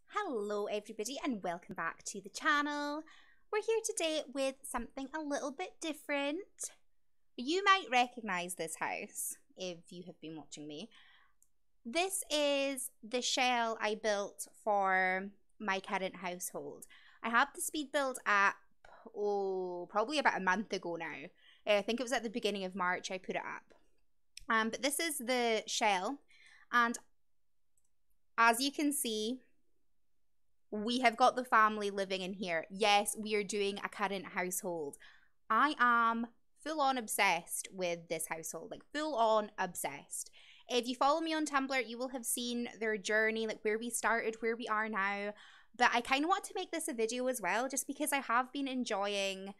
Hello everybody and welcome back to the channel. We're here today with something a little bit different. You might recognize this house if you have been watching me. This is the shell I built for my current household. I have the speed build app, probably about a month ago now. I think it was at the beginning of March I put it up. But this is the shell, and as you can see, we have got the family living in here. Yes, we are doing a current household. I am full on obsessed with this household, like full on obsessed. If you follow me on Tumblr, you will have seen their journey, like where we started, where we are now. But I kind of want to make this a video as well, just because I have been enjoying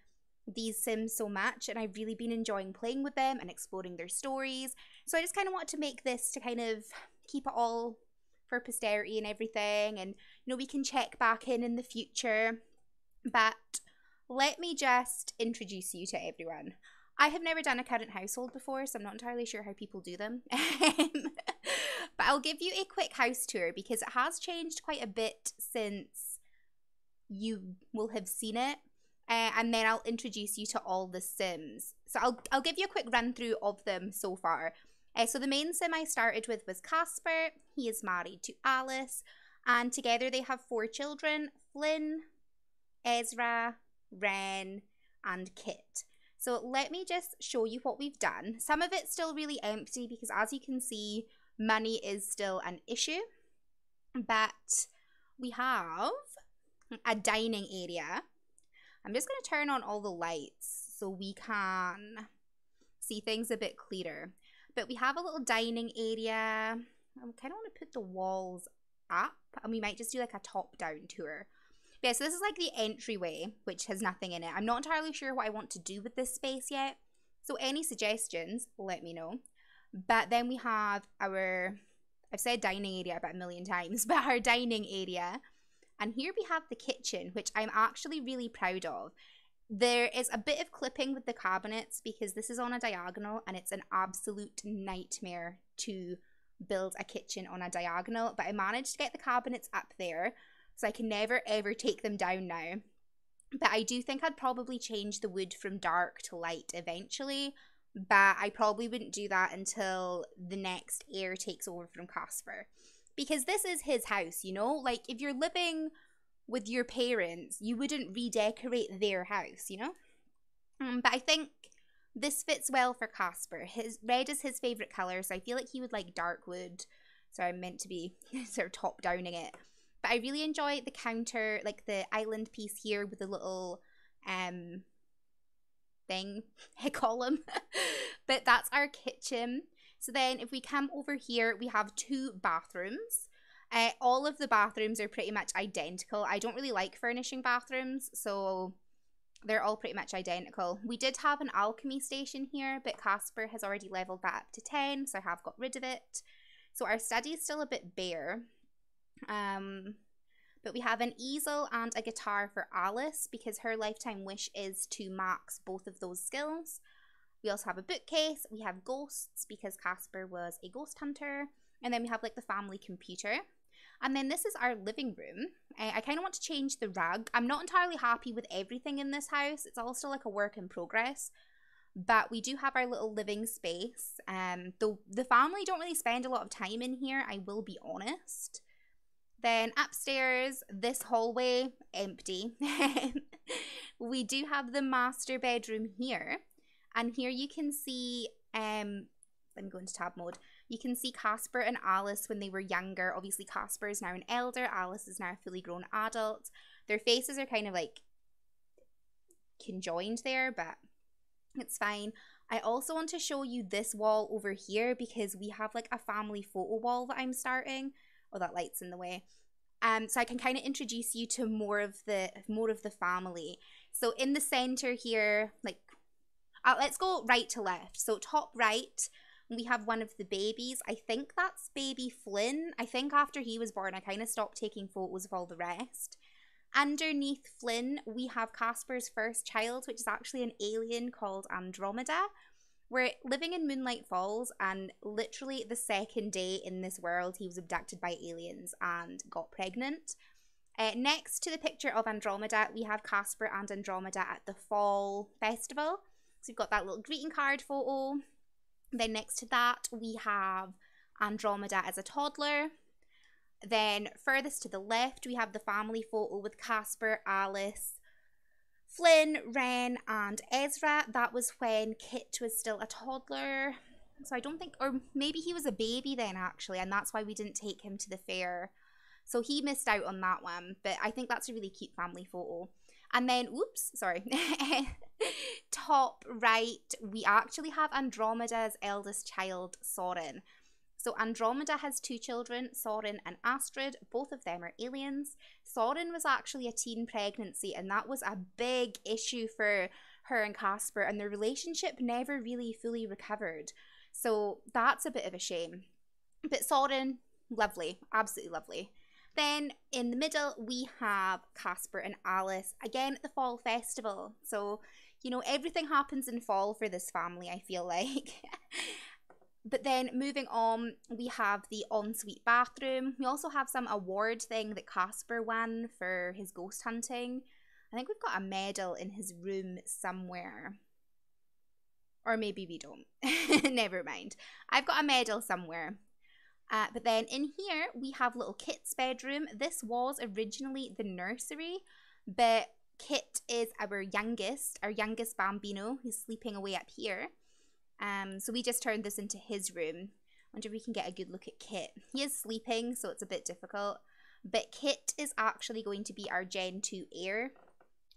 these Sims so much, and I've really been enjoying playing with them and exploring their stories. So I just kind of want to make this to kind of keep it all for posterity and everything, and you know, we can check back in the future. But let me just introduce you to everyone. I have never done a current household before, so I'm not entirely sure how people do them. But I'll give you a quick house tour because it has changed quite a bit since you will have seen it. And then I'll introduce you to all the Sims. So I'll give you a quick run through of them so far. So the main Sim I started with was Casper. He is married to Alice, and together they have 4 children: Flynn, Ezra, Ren, and Kit. So let me just show you what we've done. Some of it's still really empty because, as you can see, money is still an issue. But we have a dining area. I'm just going to turn on all the lights so we can see things a bit clearer. But we have a little dining area. I kind of want to put the walls up, and we might just do like a top-down tour. But yeah, so this is like the entryway, which has nothing in it. I'm not entirely sure what I want to do with this space yet. So any suggestions, let me know. But then we have our, I've said dining area about a million times, but our dining area. And here we have the kitchen, which I'm actually really proud of. There is a bit of clipping with the cabinets because this is on a diagonal and it's an absolute nightmare to build a kitchen on a diagonal. But I managed to get the cabinets up there, so I can never ever take them down now. But I do think I'd probably change the wood from dark to light eventually. But I probably wouldn't do that until the next heir takes over from Casper. Because this is his house, you know? Like, if you're living with your parents, you wouldn't redecorate their house, you know? But I think this fits well for Casper. His red is his favourite colour, so I feel like he would like dark wood. So I'm meant to be sort of top-downing it. But I really enjoy the counter, like the island piece here with the little thing, column. But that's our kitchen. So then if we come over here, we have 2 bathrooms. All of the bathrooms are pretty much identical. I don't really like furnishing bathrooms, so they're all pretty much identical. We did have an alchemy station here, but Casper has already leveled that up to 10, so I have got rid of it. So our study is still a bit bare. But we have an easel and a guitar for Alice because her lifetime wish is to max both of those skills. We also have a bookcase. We have ghosts because Casper was a ghost hunter. And then we have like the family computer. And then this is our living room. I kind of want to change the rug. I'm not entirely happy with everything in this house. It's all still like a work in progress. But we do have our little living space. Though the family don't really spend a lot of time in here, I will be honest. Then upstairs, this hallway, empty. We do have the master bedroom here. And here you can see, let me go into tab mode. You can see Casper and Alice when they were younger. Obviously, Casper is now an elder. Alice is now a fully grown adult. Their faces are kind of like conjoined there, but it's fine. I also want to show you this wall over here because we have like a family photo wall that I'm starting. Oh, that light's in the way. So I can kind of introduce you to more of the family. So in the center here, like, let's go right to left. So top right, we have one of the babies. I think that's baby Flynn. I think after he was born, I kind of stopped taking photos of all the rest. Underneath Flynn, we have Casper's first child, which is actually an alien called Andromeda. We're living in Moonlight Falls, and literally the second day in this world, he was abducted by aliens and got pregnant. Next to the picture of Andromeda, we have Casper and Andromeda at the fall festival. So we've got that little greeting card photo. Then next to that, we have Andromeda as a toddler. Then furthest to the left, we have the family photo with Casper, Alice, Flynn, Ren, and Ezra. That was when Kit was still a toddler. So I don't think, or maybe he was a baby then actually, and that's why we didn't take him to the fair. So he missed out on that one, but I think that's a really cute family photo. And then, oops, sorry, top right, we actually have Andromeda's eldest child, Sauron. So Andromeda has 2 children, Sauron and Astrid. Both of them are aliens. Sauron was actually a teen pregnancy, and that was a big issue for her and Casper, and their relationship never really fully recovered. So that's a bit of a shame. But Sauron, lovely, absolutely lovely. Then in the middle, we have Casper and Alice, again at the fall festival. So, you know, everything happens in fall for this family, I feel like. But then moving on, we have the ensuite bathroom. We also have some award thing that Casper won for his ghost hunting. I think we've got a medal in his room somewhere. Or maybe we don't. Never mind. I've got a medal somewhere. But then in here, we have little Kit's bedroom. This was originally the nursery, but Kit is our youngest Bambino, who's sleeping away up here. So we just turned this into his room. Wonder if we can get a good look at Kit. He is sleeping, so it's a bit difficult. But Kit is actually going to be our Gen 2 heir.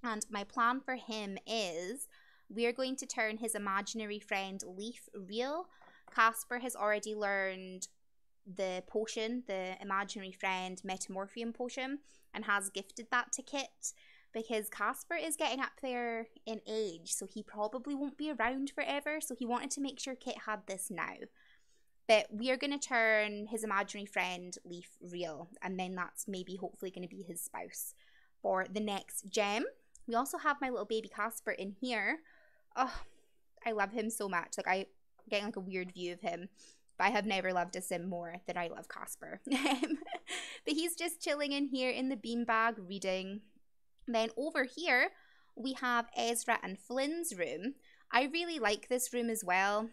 And my plan for him is we're going to turn his imaginary friend Leaf real. Casper has already learned the potion, the imaginary friend metamorphium potion, and has gifted that to Kit, because Casper is getting up there in age, so he probably won't be around forever, so he wanted to make sure Kit had this now. But we are going to turn his imaginary friend Leaf real, and then that's maybe hopefully going to be his spouse for the next gem. We also have my little baby Casper in here. Oh, I love him so much. Like, I'm getting like a weird view of him. But I have never loved a sim more than I love Casper. But he's just chilling in here in the beanbag reading. Then over here, we have Ezra and Flynn's room. I really like this room as well.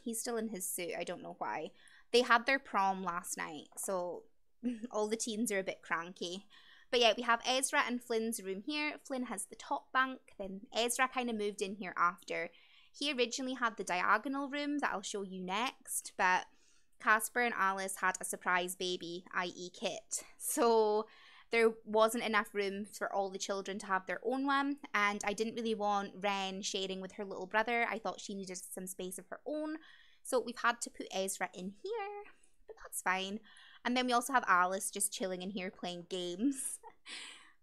He's still in his suit. I don't know why. They had their prom last night, so all the teens are a bit cranky. But yeah, we have Ezra and Flynn's room here. Flynn has the top bunk. Then Ezra kind of moved in here after. He originally had the diagonal room that I'll show you next, but Casper and Alice had a surprise baby, i.e. Kit. So there wasn't enough room for all the children to have their own one, and I didn't really want Ren sharing with her little brother. I thought she needed some space of her own, so we've had to put Ezra in here, but that's fine. And then we also have Alice just chilling in here playing games.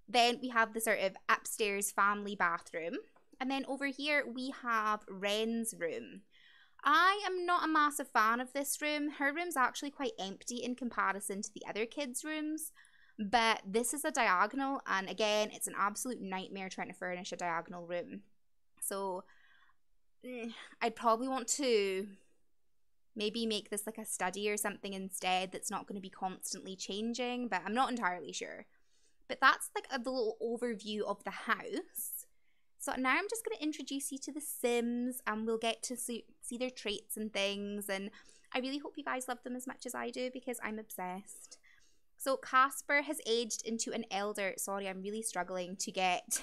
Then we have the sort of upstairs family bathroom. And then over here, we have Ren's room. I am not a massive fan of this room. Her room's actually quite empty in comparison to the other kids' rooms. But this is a diagonal, and again, it's an absolute nightmare trying to furnish a diagonal room. So, I'd probably want to maybe make this like a study or something instead that's not going to be constantly changing, but I'm not entirely sure. But that's like the little overview of the house. So now I'm just going to introduce you to the Sims, and we'll get to see their traits and things, and I really hope you guys love them as much as I do, because I'm obsessed. So Casper has aged into an elder. Sorry, I'm really struggling to get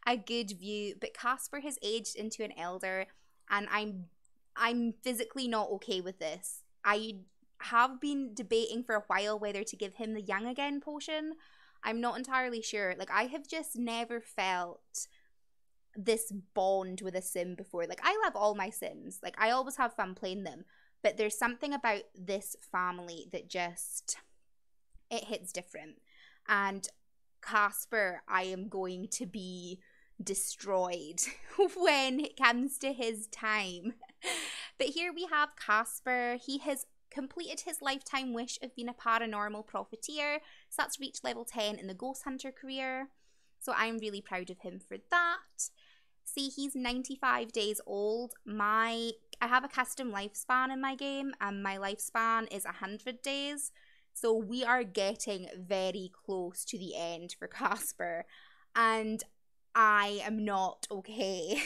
a good view, but Casper has aged into an elder, and I'm physically not okay with this. I have been debating for a while whether to give him the young again potion. I'm not entirely sure. Like, I have just never felt this bond with a sim before. Like, I love all my sims. Like, I always have fun playing them. But there's something about this family that just, it hits different. And Casper, I am going to be destroyed when it comes to his time. But here we have Casper. He has completed his lifetime wish of being a paranormal profiteer. So that's reached level 10 in the Ghost Hunter career. So I'm really proud of him for that. See, he's 95 days old. I have a custom lifespan in my game, and my lifespan is 100 days. So we are getting very close to the end for Casper, and I am not okay.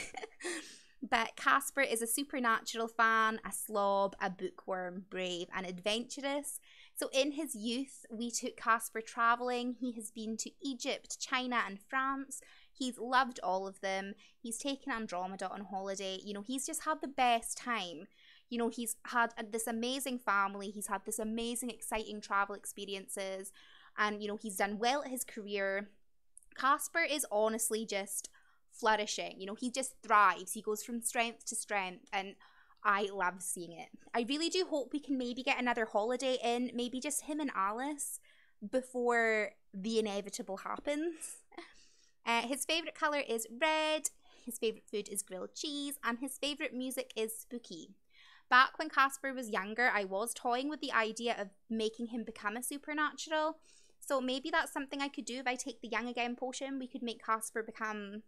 But Casper is a supernatural fan, a slob, a bookworm, brave and adventurous. So in his youth, we took Casper travelling. He has been to Egypt, China and France. He's loved all of them. He's taken Andromeda on holiday. You know, he's just had the best time. You know, he's had this amazing family. He's had this amazing, exciting travel experiences. And, you know, he's done well at his career. Casper is honestly just flourishing. You know, he just thrives. He goes from strength to strength, and I love seeing it. I really do hope we can maybe get another holiday in, maybe just him and Alice before the inevitable happens. His favourite colour is red, his favourite food is grilled cheese, and his favourite music is spooky. Back when Casper was younger, I was toying with the idea of making him become a supernatural. So maybe that's something I could do if I take the Young Again potion. We could make Casper become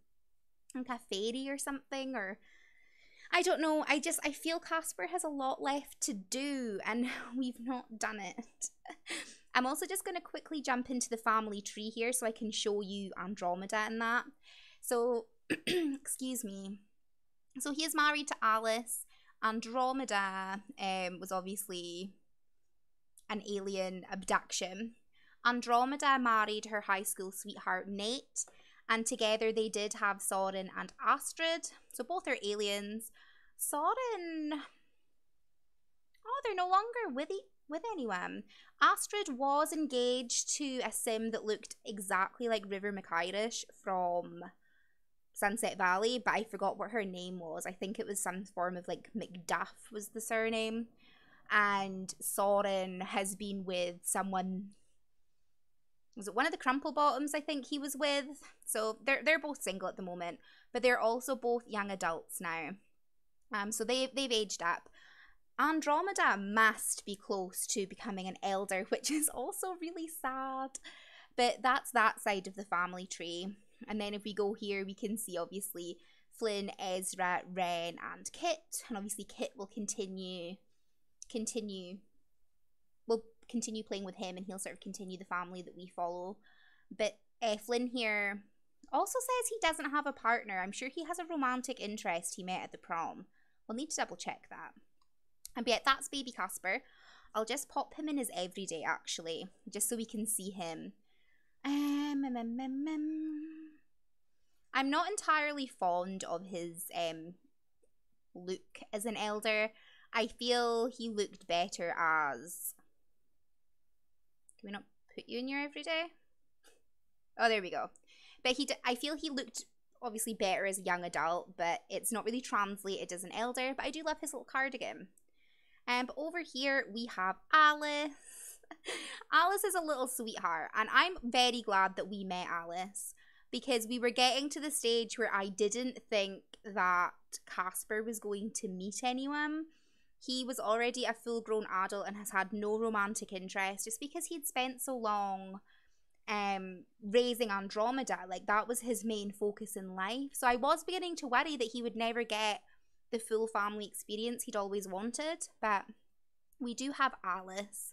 like a fairy or something, or I don't know. I feel Casper has a lot left to do, and we've not done it. I'm also just going to quickly jump into the family tree here so I can show you Andromeda and that. So, excuse me. So he is married to Alice. Andromeda was obviously an alien abduction. Andromeda married her high school sweetheart Nate, and together they did have Sauron and Astrid. So both are aliens. Sauron, oh, they're no longer with anyone. Astrid was engaged to a sim that looked exactly like River McIrish from Sunset Valley, but I forgot what her name was. I think it was some form of like McDuff was the surname. And Sauron has been with someone, was it one of the Crumple Bottoms I think he was with? So they're both single at the moment, but they're also both young adults now. So they've aged up. Andromeda must be close to becoming an elder, which is also really sad. But that's that side of the family tree. And then if we go here, we can see obviously Flynn, Ezra, Ren, and Kit. And obviously Kit will continue playing with him, and he'll sort of continue the family that we follow. But Flynn here also says he doesn't have a partner. I'm sure he has a romantic interest he met at the prom. We'll need to double check that. And yeah, that's baby Casper. I'll just pop him in as everyday actually, just so we can see him. I'm not entirely fond of his look as an elder. I feel he looked better as... Can we not put you in your everyday? Oh, there we go. But I feel he looked obviously better as a young adult, but it's not really translated as an elder. But I do love his little cardigan. But over here we have Alice. Alice is a little sweetheart, and I'm very glad that we met Alice, because we were getting to the stage where I didn't think that Casper was going to meet anyone. He was already a full-grown adult and has had no romantic interest, just because he'd spent so long raising Andromeda. Like, that was his main focus in life. So I was beginning to worry that he would never get the full family experience he'd always wanted. But we do have Alice.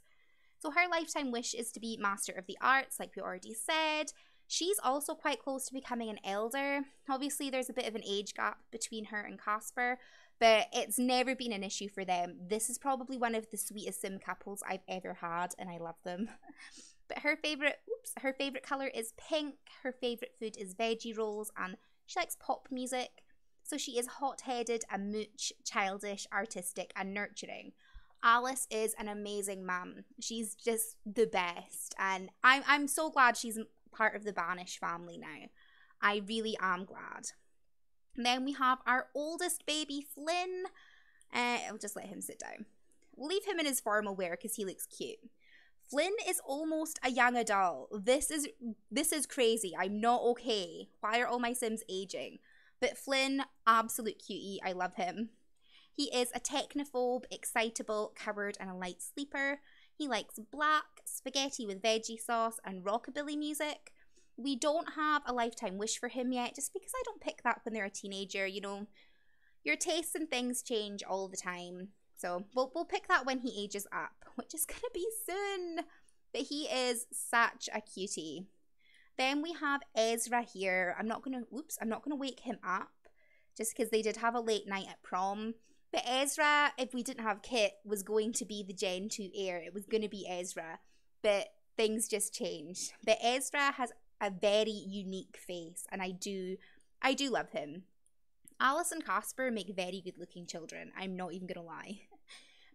So her lifetime wish is to be Master of the Arts, like we already said. She's also quite close to becoming an elder. Obviously, there's a bit of an age gap between her and Casper, but it's never been an issue for them. This is probably one of the sweetest sim couples I've ever had, and I love them. But her favorite color is pink. Her favorite food is veggie rolls, and she likes pop music. So she is hot-headed, a mooch, childish, artistic, and nurturing. Alice is an amazing mum. She's just the best, and I'm so glad she's part of the Banish family now. I really am glad. And then we have our oldest baby, Flynn. I'll just let him sit down. We'll leave him in his formal wear because he looks cute. Flynn is almost a young adult. This is crazy. I'm not okay. Why are all my Sims aging? But Flynn, absolute cutie. I love him. He is a technophobe, excitable, coward, and a light sleeper. He likes black, spaghetti with veggie sauce, and rockabilly music. we don't have a lifetime wish for him yet, just because I don't pick that when they're a teenager. You know, your tastes and things change all the time. So we'll pick that when he ages up, which is going to be soon. But he is such a cutie. Then we have Ezra here. I'm not going to wake him up just because they did have a late night at prom. But Ezra, if we didn't have Kit, was going to be the Gen 2 heir. It was going to be Ezra. But things just changed. But Ezra has a very unique face, and I do love him. Alice and Casper make very good looking children. I'm not even going to lie.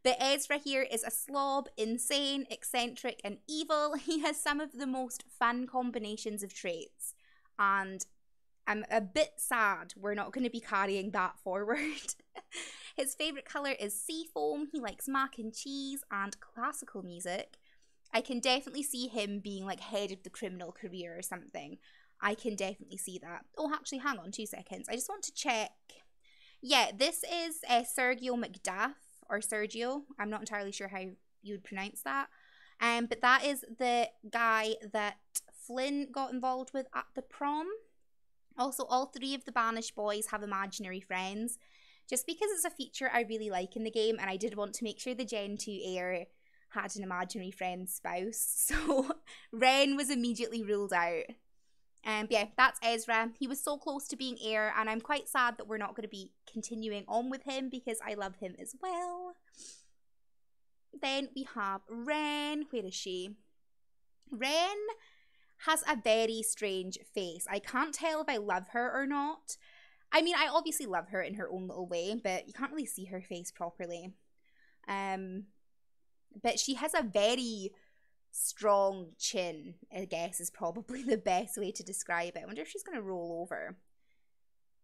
But Ezra here is a slob, insane, eccentric, and evil. He has some of the most fun combinations of traits. And I'm a bit sad we're not going to be carrying that forward. His favourite colour is seafoam. He likes mac and cheese and classical music. I can definitely see him being like head of the criminal career or something. I can definitely see that. Oh, actually, hang on 2 seconds. I just want to check. Yeah, this is Sergio Macduff. Or Sergio, I'm not entirely sure how you would pronounce that. But that is the guy that Flynn got involved with at the prom. Also, all 3 of the Banish boys have imaginary friends, just because it's a feature I really like in the game, and I did want to make sure the Gen 2 heir had an imaginary friend spouse. So Ren was immediately ruled out. But yeah, that's Ezra. He was so close to being heir, and I'm quite sad that we're not going to be continuing on with him because I love him as well. Then we have Ren. Where is she? Ren has a very strange face. I can't tell if I love her or not. I mean, I obviously love her in her own little way, but you can't really see her face properly. But she has a very strong chin, I guess, is probably the best way to describe it. I wonder if she's going to roll over.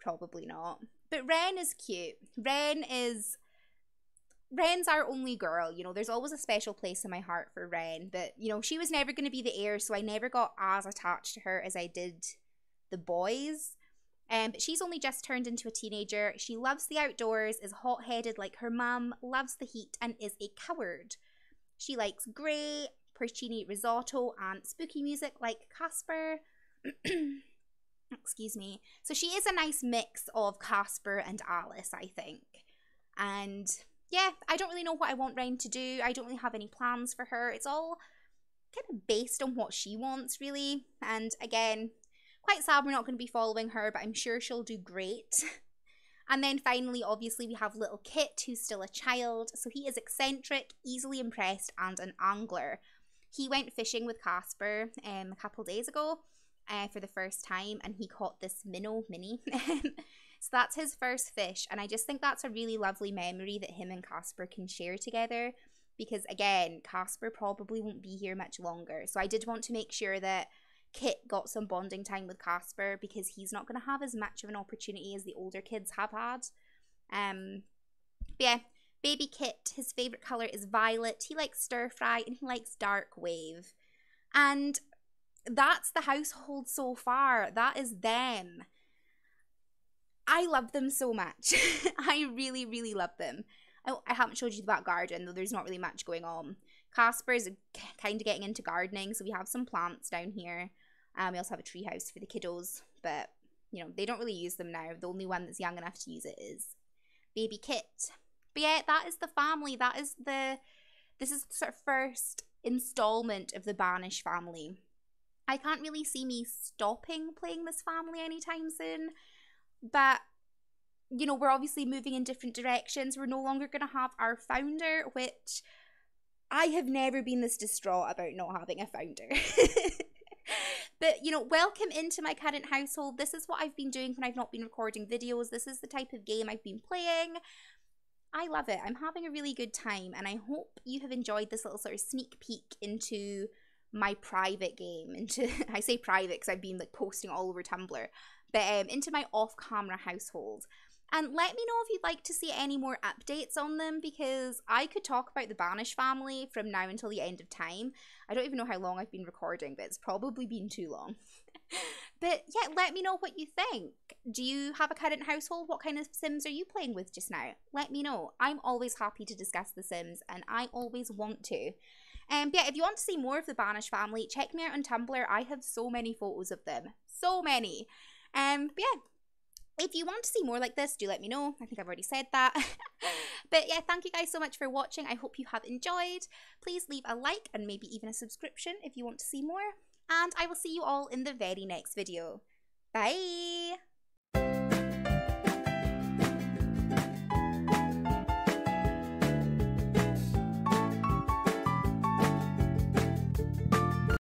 Probably not. But Ren is cute. Ren's our only girl. You know, there's always a special place in my heart for Ren. But, you know, she was never going to be the heir, so I never got as attached to her as I did the boys. But she's only just turned into a teenager. She loves the outdoors, is hot-headed like her mum, loves the heat, and is a coward. She likes grey, porcini risotto, and spooky music like Casper. Excuse me. So she is a nice mix of Casper and Alice, I think. And yeah, I don't really know what I want Ren to do. I don't really have any plans for her. It's all kind of based on what she wants, really. And again, quite sad we're not going to be following her, but I'm sure she'll do great. And then finally, obviously, we have little Kit, who's still a child. So he is eccentric, easily impressed, and an angler. He went fishing with Casper a couple days ago for the first time, and he caught this mini. So that's his first fish, and I just think that's a really lovely memory that him and Casper can share together, because again, Casper probably won't be here much longer. So I did want to make sure that Kit got some bonding time with Casper, because he's not going to have as much of an opportunity as the older kids have had. But yeah, baby Kit, his favourite colour is violet. He likes stir fry and he likes dark wave. And that's the household so far. That is them. I love them so much. I really, really love them. Oh, I haven't showed you the back garden, though there's not really much going on. Casper's kind of getting into gardening, so we have some plants down here. We also have a tree house for the kiddos, but, you know, they don't really use them now. The only one that's young enough to use it is baby Kit. But yeah, that is the family. This is the sort of first installment of the Banish family. I can't really see me stopping playing this family anytime soon, but, you know, we're obviously moving in different directions. We're no longer going to have our founder, which I have never been this distraught about not having a founder. But, you know, welcome into my current household. This is what I've been doing when I've not been recording videos. This is the type of game I've been playing. I love it. I'm having a really good time, and I hope you have enjoyed this little sort of sneak peek into my private game. I say private because I've been like posting all over Tumblr, but into my off-camera household. And let me know if you'd like to see any more updates on them, because I could talk about the Banish family from now until the end of time. I don't even know how long I've been recording, but it's probably been too long. But yeah, let me know what you think. Do you have a current household? What kind of Sims are you playing with just now? Let me know. I'm always happy to discuss The Sims, and I always want to. But yeah, if you want to see more of the Banish family, check me out on Tumblr. I have so many photos of them. So many. But yeah, if you want to see more like this, do let me know. I think I've already said that. But yeah, thank you guys so much for watching. I hope you have enjoyed. Please leave a like and maybe even a subscription if you want to see more. And I will see you all in the very next video. Bye!